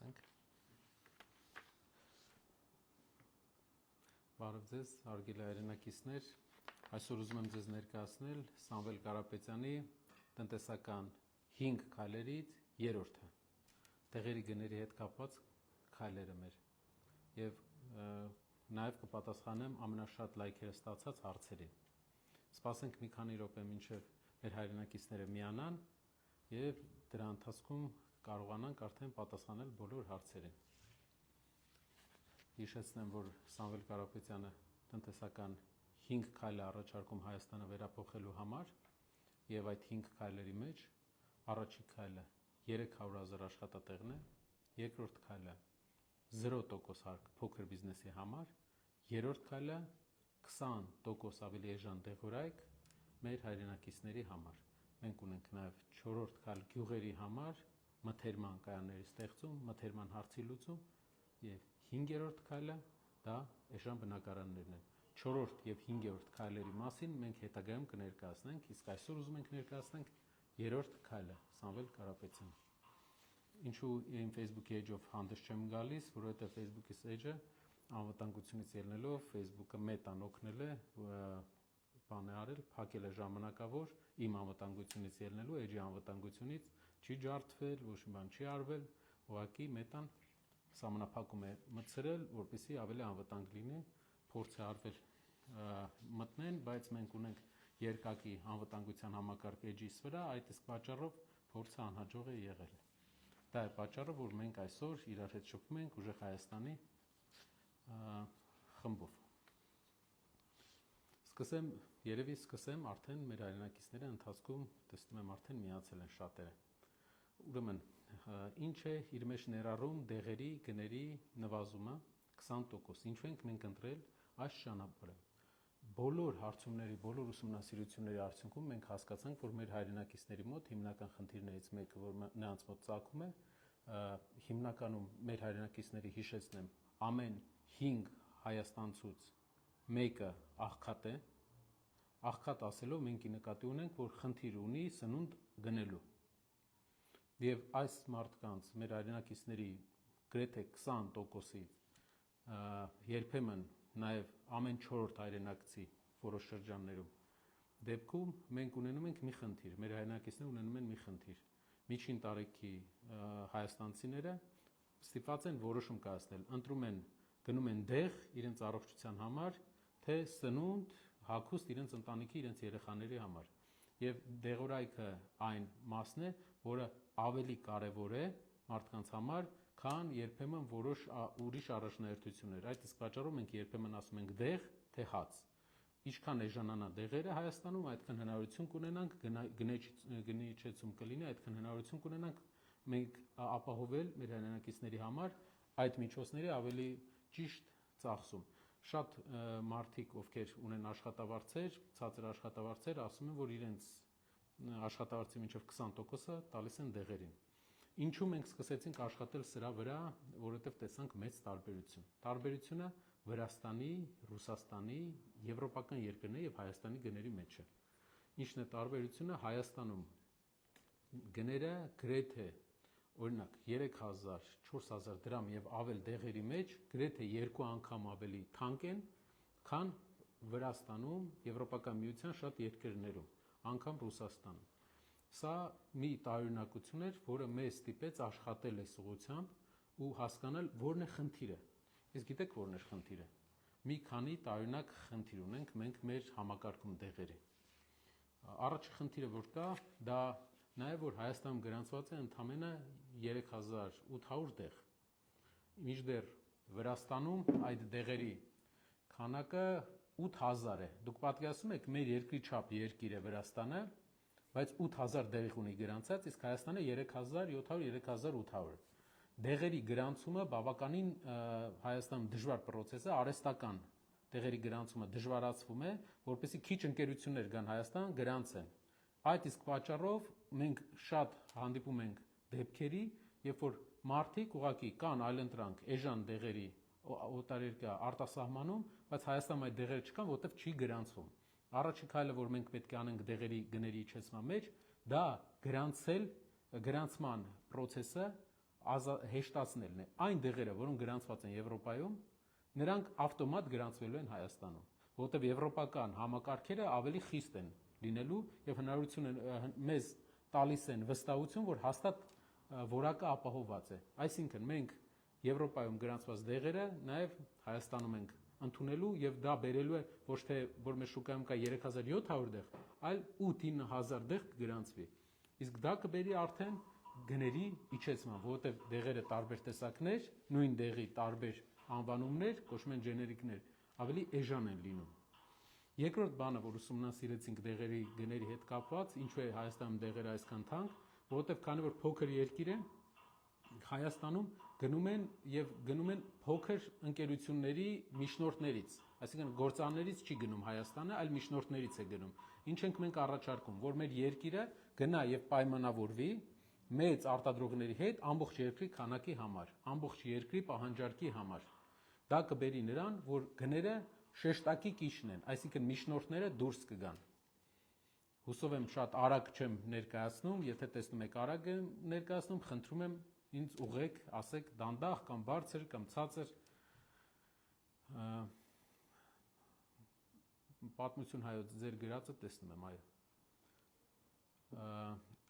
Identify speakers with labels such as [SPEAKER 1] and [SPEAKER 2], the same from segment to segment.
[SPEAKER 1] Սկսենք։ Բարև ձեզ, հարգելի հայրենակիցներ, այսօր ուզում եմ ձեզ ներկայացնել Սամվել Կարապետյանի տնտեսական 5 քայլերից երրորդը, տեղերի գների հետ կապված քայլերը մեր եւ նաեւ կպատասխանեմ ամենաշատ լայքերը ստացած հարցերին։ Սպասենք մի քանի րոպե մինչև մեր հայրենակիցները միանան եւ դրա ընթացքում կարողանանք արդեն պատասխանել բոլոր հարցերին։ Հիշեցնեմ, որ Սամվել Կարապետյանը տնտեսական 5 քայլ է առաջարկում Հայաստանը վերափոխելու համար եւ այդ 5 քայլերի մեջ առաջին քայլը 300,000 աշխատատեղն է, երկրորդ քայլը 0% հարկ փոքր բիզնեսի համար, երրորդ քայլը 20% ավելի էժան դեղորայք մեր հայրենակիցների համար։ Մենք ունենք նաեւ 4-րդ քայլ գյուղերի համար մթերման կայանների ստեղծում, մթերման հարցի լուծում եւ 5-րդ քայլը դա էժան բնակարաններն են։ 4-րդ եւ 5-րդ քայլերի մասին մենք հետագայում կներկայացնենք, իսկ այսօր ուզում ենք ներկայացնենք 3-րդ քայլը, Սամվել Կարապետյան։ Ինչու իմ Facebook page-ով հանդես չեմ գալիս, որովհետեւ Facebook-իս page-ը անվտանգությունից ելնելով Facebook-ը մետան օգնել է բան է արել, փակել է ժամանակավոր իմ անվտանգությունից ելնելու, էջի անվտանգությունից չի ջարդվել, ոչ մի բան չի արվել, ուղղակի մետան սահմանափակում է մտցրել, որպեսզի ավելի անվտանգ լինի, փորձ է արվել մտնեն, բայց մենք ունենք երկակի անվտանգության համակարգ էջիս վրա, այդ իսկ պատճառով փորձը անհաջող է եղել։ Դա է պատճառը, որ մենք այսօր իրար հետ շփվում ենք ուժեղ Հայաստանի խմբով։ Երևի սկսեմ արդեն մեր հայրենակիցները ընթացքում տեսնում եմ արդեն միացել են շատերը։ Ուրեմն, ինչ է իր մեջ ներառում դեղերի գների նվազումը 20%, ինչու ենք մենք ընտրել այս ճանապարհը։ Բոլոր հարցումների, բոլոր ուսումնասիրությունների արդյունքում մենք հասկացանք, որ մեր հայրենակիցների մոտ հիմնական խնդիրներից մեկը, որ նրանց մոտ ծագում է, հիմնականում մեր հայրենակիցների հիշեցնեմ, ամեն 5 հայաստանցուց մեկը աղքատ է։ Աղքատ ասելով մենք նկատի ունենք, որ խնդիր ունի սնունդ գնելու։ Եվ այս մարդկանց մեր հայրենակիցների գրեթե 20%-ից երբեմն նաև ամեն 4-րդ հայրենակցի որոշ շրջաններում դեպքում մենք ունենում ենք մի խնդիր, մեր հայրենակիցները ունենում են մի խնդիր։ Միջին տարեքի հայաստանցիները ստիպված են որոշում կայացնել, ընտրում են, գնում են դեղ իրենց առողջության համար, թե սնունդ, հագուստ իրենց ընտանիքի, իրենց երեխաների համար։ Եվ դեղորայքը այն մասն է, որը ավելի կարևոր է մարդկանց համար, քան երբեմն որոշ ուրիշ առաջնահերթություններ։ Այդ իսկ պատճառով մենք երբեմն ասում ենք դեղ, թե հաց։ Ինչքան էժանանա դեղերը Հայաստանում, այդքան հնարավորություն կունենանք գնի իջեցում կլինի, այդքան հնարավորություն կունենանք մենք ապահովել մեր հայրենակիցների համար այդ միջոցների ավելի ճիշտ ծախսում։ Շատ մարդիկ, ովքեր ունեն աշխատավարձեր, ցածր աշխատավարձեր, ասում են, որ իրենց աշխատավարձի մինչև 20%-ը տալիս են դեղերին։ Ինչու մենք սկսեցինք աշխատել սրա վրա, որովհետև տեսանք մեծ տարբերություն։ Տարբերությունը Վրաստանի, Ռուսաստանի, եվրոպական երկրների եւ Հայաստանի գների մեջ է։ Ինչն է տարբերությունը Հայաստանում գները գրեթե օրինակ 3000, 4000 դրամ եւ ավել դեղերի մեջ գրեթե 2 անգամ ավելի թանկ են, քան Վրաստանում, Եվրոպական միության շատ երկրներում, անգամ Ռուսաստանում։ Սա մի տարօրինակություն էր, որը մեզ ստիպեց աշխատել այս ուղղությամբ ու հասկանալ որն է խնդիրը։ Իսկ գիտեք որն է խնդիրը։ Մի քանի տարօրինակ խնդիր ունենք մենք մեր համակարգում դեղերի։ Առաջին խնդիրը որ կա, դա նաև որ Հայաստանում գրանցված է ընդամենը 3800 դեղ։ Մինչդեռ Վրաստանում այդ դեղերի քանակը 8000 է։ Դուք պատկերացնում եք, մեր երկրի չափ երկիր է Վրաստանը, բայց 8000 դեղ ունի գրանցած, իսկ Հայաստանը 3700-3800։ Դեղերի գրանցումը բավականին Հայաստանում դժվար process է, արհեստական դեղերի գրանցումը դժվարացվում է, որպեսզի քիչ ընկերություններ գան Հայաստան գրանցեն։ Այդ իսկ պատճառով մենք շատ հանդիպում ենք դեպքերի, երբ որ մարդիկ ուղղակի կան այլընտրանք էժան դեղերի օտարերկրյա արտասահմանում, բայց Հայաստանում այդ դեղերը չկան, որտեղ չի գրանցվում։ Առաջին քայլը, որ մենք պետք է անենք դեղերի գների իջեցման մեջ, դա գրանցել, գրանցման process-ը հեշտացնելն է։ Այն դեղերը, որոնք գրանցված են Եվրոպայում, նրանք ավտոմատ գրանցվելու են Հայաստանում, որովհետև եվրոպական համակարգերը ավելի խիստ են լինելու եւ հնարավորություն մեզ տալիս են վստահություն, որ հաստատ որակը ապահովված է։ Այսինքն մենք Եվրոպայում գրանցված դեղերը նաև Հայաստանում ենք ընդունելու եւ դա բերելու է ոչ թե որ մեր շուկայում կա 3700 դեղ, այլ 8-9000 դեղ կգրանցվի։ Իսկ դա կբերի արդեն գների իջեցման, որովհետեւ դեղերը տարբեր տեսակներ, նույն դեղի տարբեր անվանումներ, կոչվում են ջեներիկներ, ավելի էժան են լինում։ Երկրորդ բանը, որ ուսումնասիրեցինք դեղերի գների հետ կապված, ինչու է Հայաստանում դեղերը այսքան թանկ, որովհետեւ քանի որ փոքր երկիր է, Հայաստանում գնում են փոքր ընկերությունների միջնորդներից, այսինքն գործարաններից չի գնում Հայաստանը, այլ միջնորդներից է գնում։ Ինչ ենք մենք առաջարկում, որ մեր երկիրը գնա եւ պայմանավորվի մեծ արտադրողների հետ ամբողջ երկրի քանակի համար, ամբողջ երկրի պահանջարկի համար։ Դա կբերի նրան, որ գները շեշտակի կիջնեն, այսինքն միջնորդները դուրս կգան։ Հուսով եմ շատ արագ չեմ ներկայացնում, եթե տեսնում եք արագ եմ ներկայացնում, խնդրում եմ ինձ ուղեք, ասեք դանդաղ կամ բարձր կամ ցածր։ Պատմություն հայոց ձեր գրածը տեսնում եմ, այո։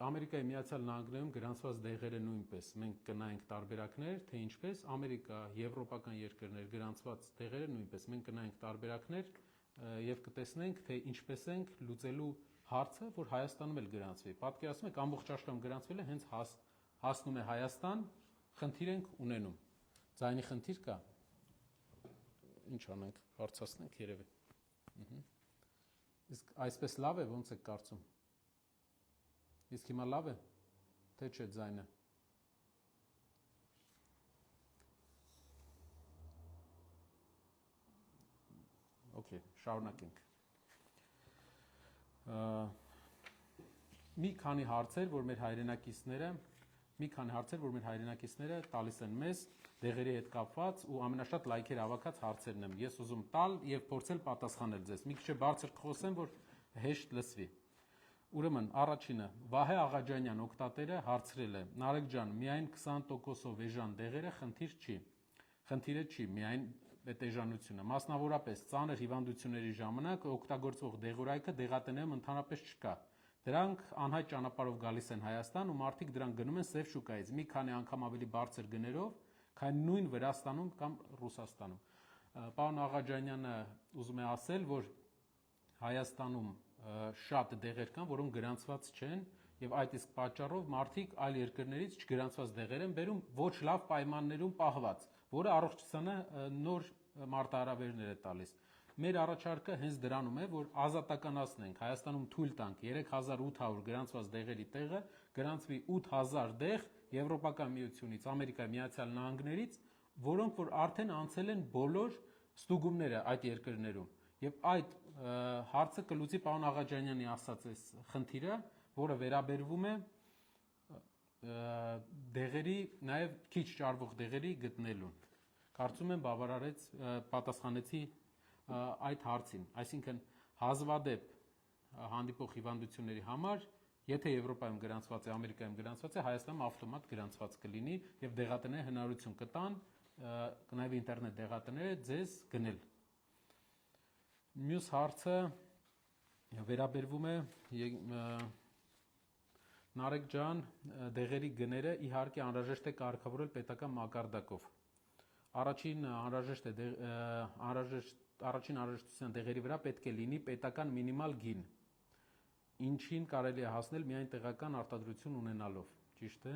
[SPEAKER 1] Ամերիկայի Միացյալ Նահանգներում գրանցված դեղերը նույնպես մենք կնայենք տարբերակներ, թե ինչպես Ամերիկա, եվրոպական երկրներ գրանցված դեղերը նույնպես մենք կնայենք տարբերակներ եւ կտեսնենք, թե ինչպես ենք լուծելու հարցը, որ Հայաստանում էլ գրանցվի։ Պատկերացնում եք, ամբողջ աշխարհում գրանցվել է, հենց հասնում է Հայաստան, խնդիր ենք ունենում։ Ձայնի խնդիր կա։ Ինչ անենք, հարցացնենք երևի։ Իսկ այսպես լավ է, ոնց եք կարծում։ Իսկ հիմա լավ է, թե չէ ձայնը։ Okay, շարունակենք։ Մի քանի հարցեր, որ մեր հայրենակիցները տալիս են մեզ դեղերի հետ կապված ու ամենաշատ լայքեր հավաքած հարցերն եմ։ Ես ուզում տալ եւ փորձել պատասխանել ձեզ։ Մի քիչ բարձր կխոսեմ, որ հեշտ լսվի։ Ուրեմն, առաջինը, Վահե Աղաջանյան օգտատերը հարցրել է. Նարեկ ջան, միայն 20%-ով էժան դեղերը խնդիրը չի, միայն այդ էժանությունը։ Մասնավորապես, ծանր հիվանդությունների ժամանակ օգտագործվող դեղորայքը դեղատներում ընդհանրապես չկա։ Դրանք անհայտ ճանապարհով գալիս են Հայաստան ու մարդիկ դրանք գնում են սև շուկայից մի քանի անգամ ավելի բարձր գներով, քան նույն Վրաստանում կամ Ռուսաստանում։ Պարոն Աղաջանյանը ուզում է ասել, որ Հայաստանում շատ դեղեր կան, որոնք գրանցված չեն եւ այդ իսկ պատճառով մարդիկ այլ երկրներից չգրանցված դեղեր են բերում ոչ լավ պայմաններում պահված, որը առողջությանը նոր մարտահրավերներ է տալիս։ Մեր առաջարկը հենց դրանում է, որ ազատականացնենք, Հայաստանում թույլ տանք 3800 գրանցված դեղերի տեղը գրանցվի 8000 դեղ Եվրոպական միությունից, Ամերիկայի Միացյալ Նահանգներից, որոնք որ արդեն անցել են բոլոր ստուգումները այդ երկրներում։ Եվ այդ հարցը կլուծի պարոն Աղաջանյանի ասած այս խնդիրը, որը վերաբերվում է դեղերի, նաև քիչ ճարվող դեղերի գտնելուն։ Կարծում եմ բավարարեց պատասխանեցի այդ հարցին, այսինքն հազվադեպ հանդիպող հիվանդությունների համար, եթե Եվրոպայում գրանցված է, Ամերիկայում գրանցված է, Հայաստանում ավտոմատ գրանցված կլինի եւ դեղատները հնարավորություն կտան, նաև ինտերնետ դեղատները ձեզ գնել։ Մյուս հարցը վերաբերվում է Նարեկ ջան, դեղերի գները իհարկե անհրաժեշտ է կարգավորել պետական մակարդակով։ Առաջին անհրաժեշտության դեղերի վրա պետք է լինի պետական մինիմալ գին, ինչին կարելի է հասնել միայն տեղական արտադրություն ունենալով, ճիշտ է։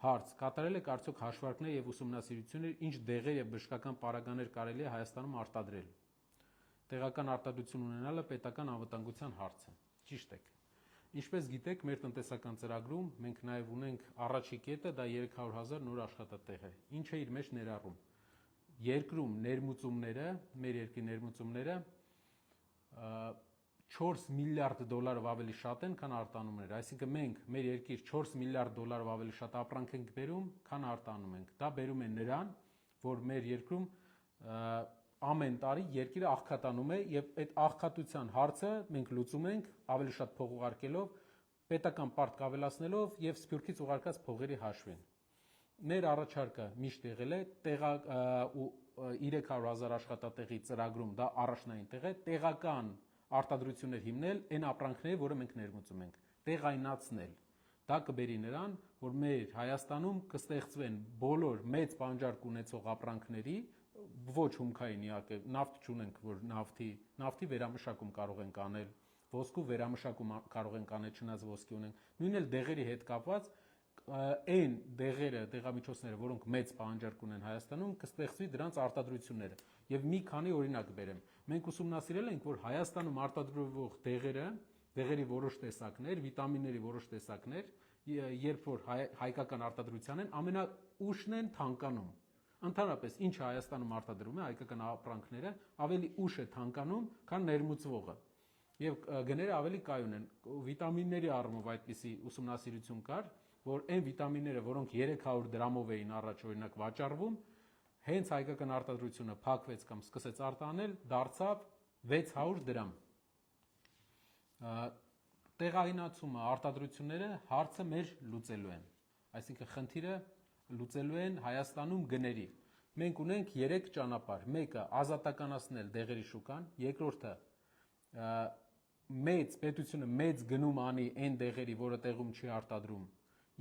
[SPEAKER 1] Հարց. կատարել եք արդյոք հաշվարկներ եւ ուսումնասիրություններ, ինչ դեղեր եւ բժշկական պարագաներ կարելի է Հայաստանում արտադրել։ Տեղական արտադրություն ունենալը պետական անվտանգության հարց է, ճիշտ եք։ Ինչպես գիտեք, մեր տնտեսական ծրագրում մենք նաեւ ունենք առաջի կետը, դա 300,000 նոր աշխատատեղ է, ինչը իր մեջ ներառում երկրում ներմուծումները, մեր երկրի ներմուծումները 4 միլիարդ դոլարով ավելի շատ են, քան արտանումները, այսինքն մենք մեր երկիր 4 միլիարդ դոլարով ավելի շատ ապրանք ենք բերում, քան արտանում ենք։ Դա բերում է նրան, որ մեր երկրում ամեն տարի երկիրը աղքատանում է եւ այդ աղքատության հարցը մենք լուծում ենք ավելի շատ փող ուղարկելով, պետական պարտք ավելացնելով եւ Սփյուռքից ուղարկած փողերի հաշվին։ Մեր առաջարկը միշտ եղել է 300,000 աշխատատեղի ծրագրում դա առաջնային տեղ է, տեղական արտադրություններ հիմնել այն ապրանքները, որը մենք ներմուծում ենք, տեղայնացնել։ Դա կբերի նրան, որ մեր Հայաստանում կստեղծվեն բոլոր մեծ պահանջարկ ունեցող ապրանքների, ոչ հումքային իհարկե, նավթ չունենք, որ նավթի վերամշակում կարող ենք անել, ոսկու վերամշակում կարող ենք անել, չնայած ոսկի ունենք, նույն էլ դեղերի հետ կապված այն դեղերը, դեղամիջոցները, որոնք մեծ պահանջարկ ունեն Հայաստանում, կստեղծվի դրանց արտադրությունները։ Եվ մի քանի օրինակ բերեմ։ Մենք ուսումնասիրել ենք, որ Հայաստանում արտադրվող դեղերի որոշ տեսակներ, վիտամինների որոշ տեսակներ, երբ որ հայկական արտադրության են, ամենաուշն են թանկանում։ Ընդհանրապես, ինչը Հայաստանում արտադրվում է, հայկական ապրանքները, ավելի ուշ է թանկանում, քան ներմուծվողը։ Եվ գները ավելի կայուն են։ Վիտամինների առումով այդպիսի ուսումնասիրություն կար, որ այն վիտամինները, որոնք 300 դրամով էին առաջ օրինակ վաճառվում, հենց հայկական արտադրությունը փակվեց կամ սկսեց արտանել, դարձավ 600 դրամ։ Տեղայնացումը, արտադրությունները հարցը մեր լուծելու են։ Այսինքն խնդիրը լուծելու են Հայաստանում գների։ Մենք ունենք 3 ճանապարհ։ Մեկը ազատականացնել դեղերի շուկան, երկրորդը պետությունը մեծ գնում անի այն դեղերի, որը տեղում չի արտադրում,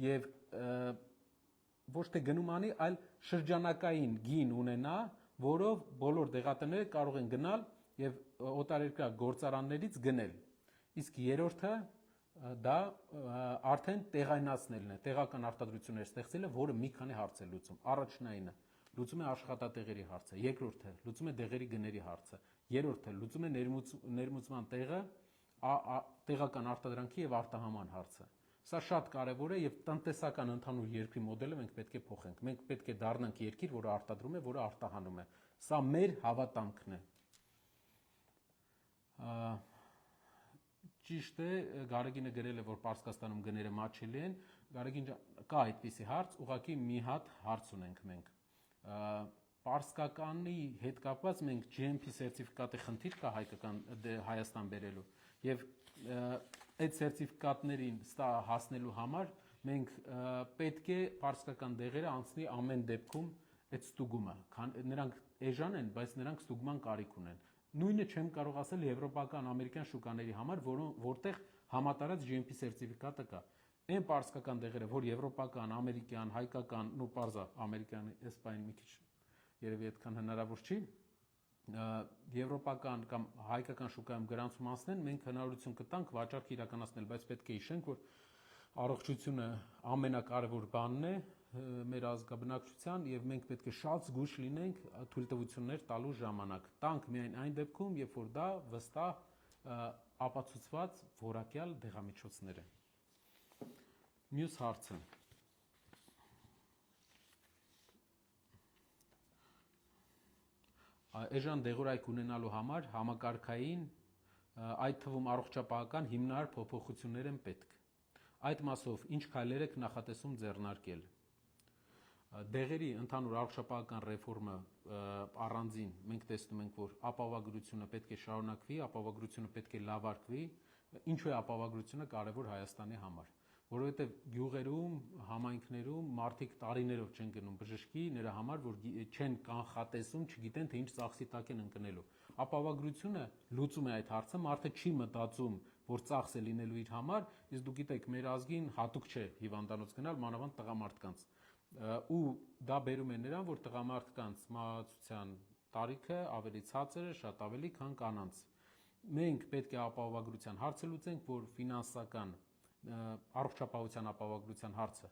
[SPEAKER 1] եւ ոչ թե գնում անի, այլ շրջանակային գին ունենա, որով բոլոր դեղատները կարող են գնալ եւ օտարերկրյա գործարաններից գնել։ Իսկ երրորդը դա արդեն տեղայնացնելն է, տեղական արտադրություններ ստեղծելը, որը մի քանի հարց է լուծում։ Առաջնայինը լուծում է աշխատատեղերի հարցը, երկրորդը լուծում է դեղերի գների հարցը, երրորդը լուծում է ներմուծման տեղը, տեղական արտադրանքի եւ արտահանման հարցը։ Սա շատ կարևոր է եւ տնտեսական ընդհանուր երկրի մոդելը մենք պետք է փոխենք։ Մենք պետք է դառնանք երկիր, որը արտադրում է, որը արտահանում է։ Սա մեր հավատամքն է։ Ճիշտ է, Գարեգինը գրել է, որ Պարսկաստանում գները մատչելի են։ Գարեգին ջան, կա այդպիսի հարց, ուղղակի մի հատ հարց ունենք մենք։ Պարսկականի հետ կապված մենք GMP սերտիֆիկատի խնդիր կա Հայաստան բերելու եւ այդ սերտիֆիկատներին հասնելու համար մենք պետք է պարսկական դեղերը անցնի ամեն դեպքում այդ ստուգումը, նրանք էժան են, բայց նրանք ստուգման կարիք ունեն։ Նույնը չեմ կարող ասել եվրոպական, ամերիկյան շուկաների համար, որտեղ համատարած GMP սերտիֆիկատը կա։ Այն պարսկական դեղերը, որ եվրոպական, ամերիկյան, հայկական, նո պարզա ամերիկյան, էսպայն մի քիչ երևի այդքան հնարավոր չի, եվրոպական կամ հայկական շուկայում գրանցում անցնեն, մենք հնարավորություն կտանք վաճառք իրականացնել, բայց պետք է հիշենք, որ առողջությունը ամենակարևոր բանն է մեր ազգաբնակչության եւ մենք պետք է շատ զգույշ լինենք թույլտվություններ տալու ժամանակ։ Տանք միայն այն դեպքում, երբ որ դա վստահ ապացուցված որակյալ դեղամիջոցներ են։ Մյուս հարցը։ Էժան դեղորայք ունենալու համար համակարգային, այդ թվում առողջապահական հիմնարար փոփոխություններ են պետք։ Այդ մասով ինչ քայլեր եք նախատեսում ձեռնարկել։ Դեղերի ընդհանուր առողջապահական ռեֆորմը առանձին մենք տեսնում ենք, որ ապահովագրությունը պետք է շարունակվի, ապահովագրությունը պետք է լավարկվի։ Ինչու է ապահովագրությունը կարևոր Հայաստանի համար։ Որովհետև գյուղերում, համայնքներում մարդիկ տարիներով չեն գնում բժշկի նրա համար, որ չեն կանխատեսում, չգիտեն թե ինչ ծախսի տակ են ընկնելու։ Ապահովագրությունը լուծում է այդ հարցը, մարդը չի մտածում, որ ծախս է լինելու իր համար, իսկ դուք գիտեք, մեր ազգին հատուկ չէ հիվանդանոց գնալ, մանավանդ տղամարդկանց։ Ու դա բերում է նրան, որ տղամարդկանց մահացության տարիքը ավելի ցածր է, շատ ավելի, քան կանանց։ Մենք պետք է ապահովագրության հարցը լուծենք, որ ֆինանսական առողջապահության ապահովագրության հարցը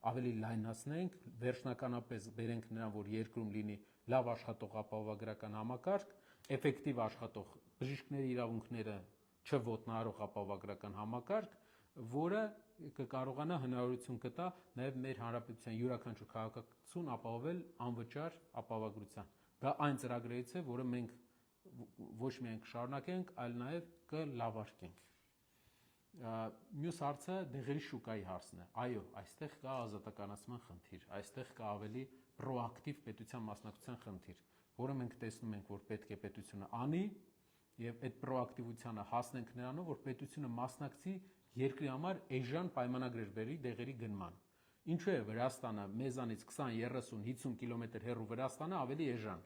[SPEAKER 1] ավելի լայնացնենք, վերջնականապես բերենք նրան, որ երկրում լինի լավ աշխատող ապահովագրական համակարգ, էֆեկտիվ աշխատող բժիշկների իրավունքները չոտնահարող ապահովագրական համակարգ, որը կկարողանա հնարավորություն կտա նաև մեր հանրապետության յուրաքանչյուր քաղաքացուն ապահովել անվճար ապահովագրության։ Դա այն ծրագրերից է, որը մենք ոչ միայն կշարունակենք, այլ նաև կլավարկենք։ Մյուս հարցը դեղերի շուկայի հարցն է։ Այո, այստեղ կա ազատականացման խնդիր, այստեղ կա ավելի պրոակտիվ պետության մասնակցության խնդիր, որը մենք տեսնում ենք, որ պետք է պետությունը անի եւ այդ պրոակտիվությանը հասնենք նրանով, որ պետությունը մասնակցի երկրի համար էժան պայմանագրեր բերի դեղերի գնման։ Ինչու է Վրաստանը մեզանից 20, 30, 50 կիլոմետր հեռու Վրաստանը ավելի էժան,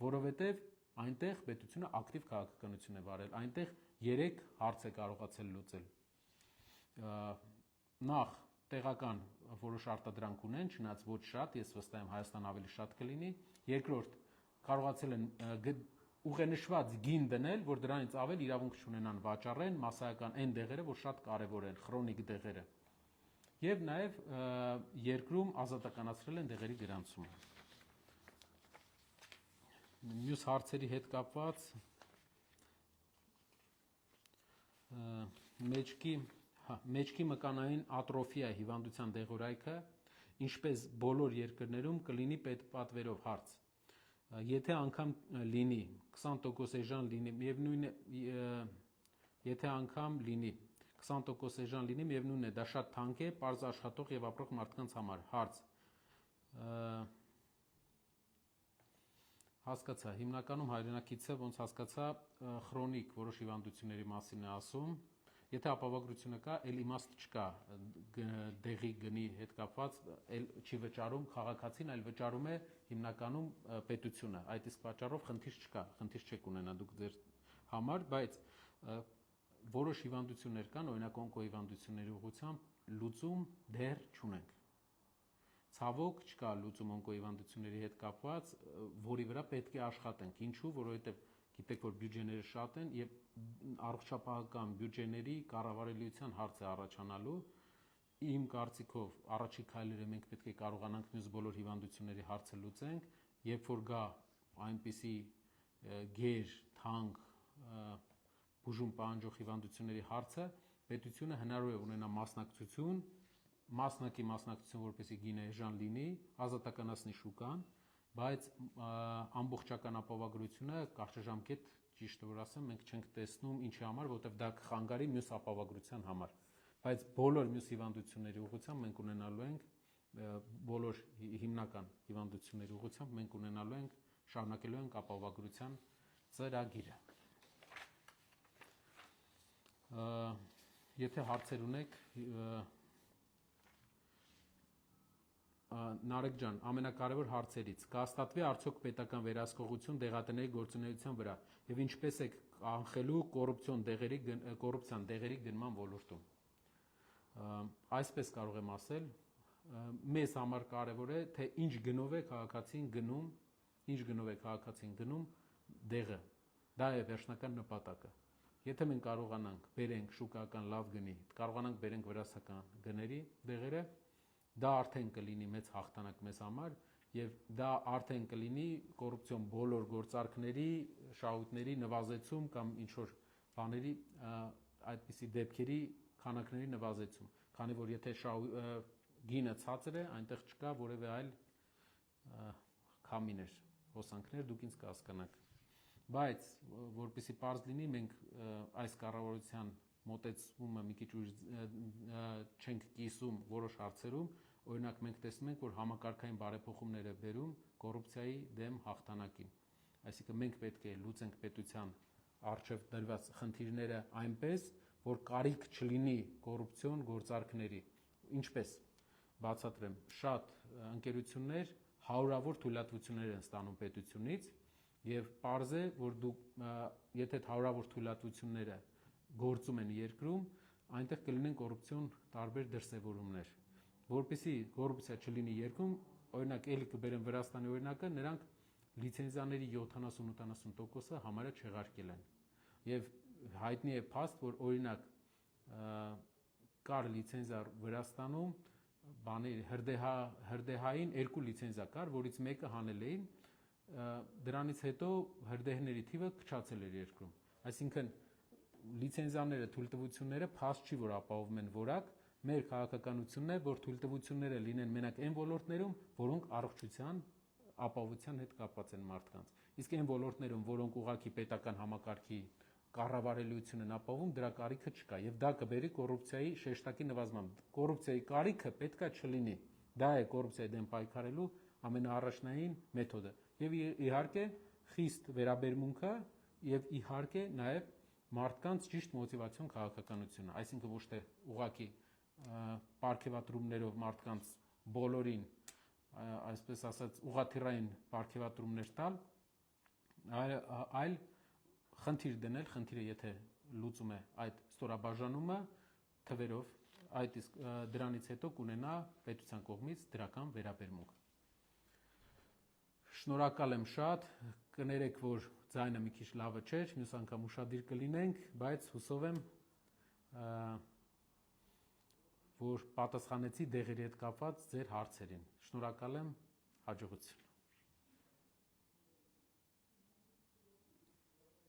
[SPEAKER 1] որովհետև այնտեղ պետությունը ակտիվ քաղաքականություն է վարել, այնտեղ 3 հարց է կարողացել լուծել։ Նախ տեղական որոշ արտադրանք ունեն, չնայած ոչ շատ, ես վստահ եմ Հայաստան ավելի շատ կլինի։ Երկրորդ, կարողացել են ուղենշված գին դնել, որ դրանից ավել իրավունք չունենան վաճառեն մասսայական այն դեղերը, որ շատ կարևոր են, քրոնիկ դեղերը։ Եվ նաև երկրում ազատականացրել են դեղերի գրանցումը։ Մյուս հարցերի հետ կապված մեջքի մկանային ատրոֆիա հիվանդության դեղորայքը, ինչպես բոլոր երկրներում կլինի պետպատվերով հարց։ Եթե անգամ լինի 20% էժան լինի, միևնույն է, եթե անգամ լինի 20% էժան լինի, միևնույն է, դա շատ թանկ է, պարզ աշխատող եւ ապրող մարդկանց համար։ Հարց. Հասկացա, հիմնականում հայրենակիցը ոնց հասկացա, քրոնիկ որոշ հիվանդությունների մասին է ասում։ Եթե ապահովագրությունը կա, էլ իմաստ չկա դեղի գնի հետ կապված, էլ չի վճարում քաղաքացին, այլ վճարում է հիմնականում պետությունը։ Այդ իսկ պատճառով խնդիր չկա, խնդիր չեք ունենա դուք ձեր համար, բայց որոշ հիվանդություններ կան, օրինակ օնկոհիվանդությունների ուղղությամբ լուծում դեռ չունենք։ Ցավոք չկա լուծում օնկոհիվանդությունների հետ կապված, որի վրա պետք է աշխատենք։ Ինչու՞, որովհետև գիտեք, որ բյուջեները շատ են եւ առողջապահական բյուջեների կառավարելիության հարց է առաջանալու։ Իմ կարծիքով առաջի քայլերը մենք պետք է կարողանանք մյուս բոլոր հիվանդությունների հարցը լուծենք, երբ որ գա այնպիսի գեր, թանկ, բուժում պահանջող հիվանդությունների հարցը, պետությունը հնարավոր է ունենա մասնակցություն, որպեսզի գինը էժան լինի, ազատականացնի շուկան, բայց ամբողջական ապահովագրությունը կարճաժամկետ, ճիշտը որ ասեմ, մենք չենք տեսնում ինչի համար, որովհետև դա կխանգարի մյուս ապահովագրության համար։ Բայց բոլոր մյուս հիվանդությունների ուղղությամբ մենք ունենալու ենք բոլոր հիմնական հիվանդությունների ուղղությամբ մենք ունենալու ենք շարունակելու ենք ապահովագրության ծրագիրը։ Եթե հարցեր ունեք, Նարեկ ջան, ամենակարևոր հարցերից կհաստատվի արդյոք պետական վերահսկողություն դեղատների գործունեության վրա եւ ինչպես է կանխելու կոռուպցիան դեղերի գնման ոլորտում։ Այսպես կարող եմ ասել, մեզ համար կարևոր է, թե ինչ գնով է քաղաքացին գնում դեղը։ Դա է վերջնական նպատակը։ Եթե մենք կարողանանք բերենք շուկայական լավ գնի, կարողանանք բերենք վրացական գների դեղերը, դա արդեն կլինի մեծ հաղթանակ մեզ համար եւ դա արդեն կլինի կոռուպցիոն բոլոր գործարքների, շահույթների նվազեցում կամ ինչ որ բաների այդպիսի դեպքերի քանակների նվազեցում, քանի որ եթե գինը ցածր է, այնտեղ չկա որևէ այլ քամիներ, հոսանքներ, դուք ինձ կհասկանաք։ Բայց որպեսզի պարզ լինի, մենք այս կառավարության մոտեցումը մի քիչ չենք կիսում որոշ հարցերում, օրինակ մենք տեսնում ենք, որ համակարգային բարեփոխումներ է բերում կոռուպցիայի դեմ հաղթանակին։ Այսինքն մենք պետք է լուծենք պետության առջև դրված խնդիրները այնպես, որ կարիք չլինի կոռուպցիոն գործարքների։ Ինչպես բացատրեմ, շատ ընկերություններ հարյուրավոր թույլատվություններ են ստանում պետությունից եւ պարզ է, որ եթե հարյուրավոր թույլատվությունները գործում են երկրում, այնտեղ կլինեն կոռուպցիոն տարբեր դրսևորումներ։ Որպեսզի կոռուպցիա չլինի երկրում, օրինակ ելի կբերեմ Վրաստանի օրինակը, նրանք լիցենզիաների 70-80%-ը համարյա չեղարկել են։ Եվ հայտնի է փաստ, որ օրինակ կար լիցենզիա Վրաստանում, հրդեհային 2 լիցենզիա կար, որից մեկը հանել էին, դրանից հետո հրդեհների թիվը քչացել էր երկրում։ Այսինքն լիցենզիաները, թույլտվությունները փաստ չի, որ ապահովում են որակ, մեր քաղաքականությունն է, որ թույլտվությունները լինեն մենակ այն ոլորտներում, որոնք առողջության ապահովության հետ կապված են մարդկանց։ Իսկ այն ոլորտներում, որոնք ուղղակի պետական համակարգի կառավարելիություն են ապահովում, դրա կարիքը չկա եւ դա կբերի կոռուպցիայի շեշտակի նվազման։ Կոռուպցիայի կարիքը պետքա չլինի։ Դա է կոռուպցիայի դեմ պայքարելու ամենաառաջնային մեթոդը։ Եվ իհարկե խիստ վերաբերմունքը եւ իհարկե նաեւ մարդկանց ճիշտ մոտիվացիոն քաղաքականությունը, այսինքն ոչ թե ուղղակի պարգևատրումներով մարդկանց բոլորին, այսպես ասած, ուղղաթիռային պարգևատրումներ տալ, այլ խնդիր դնել, խնդիրը եթե լուծում է այդ ստորաբաժանումը թվերով, այդ իսկ դրանից հետո կունենա պետության կողմից դրական վերաբերմունք։ Շնորհակալ եմ շատ, կներեք, որ ձայնը մի քիչ լավը չէր, մյուս անգամ ուշադիր կլինենք, բայց հուսով եմ, որ պատասխանեցի դեղերի հետ կապված ձեր հարցերին։ Շնորհակալ եմ, հաջողություն։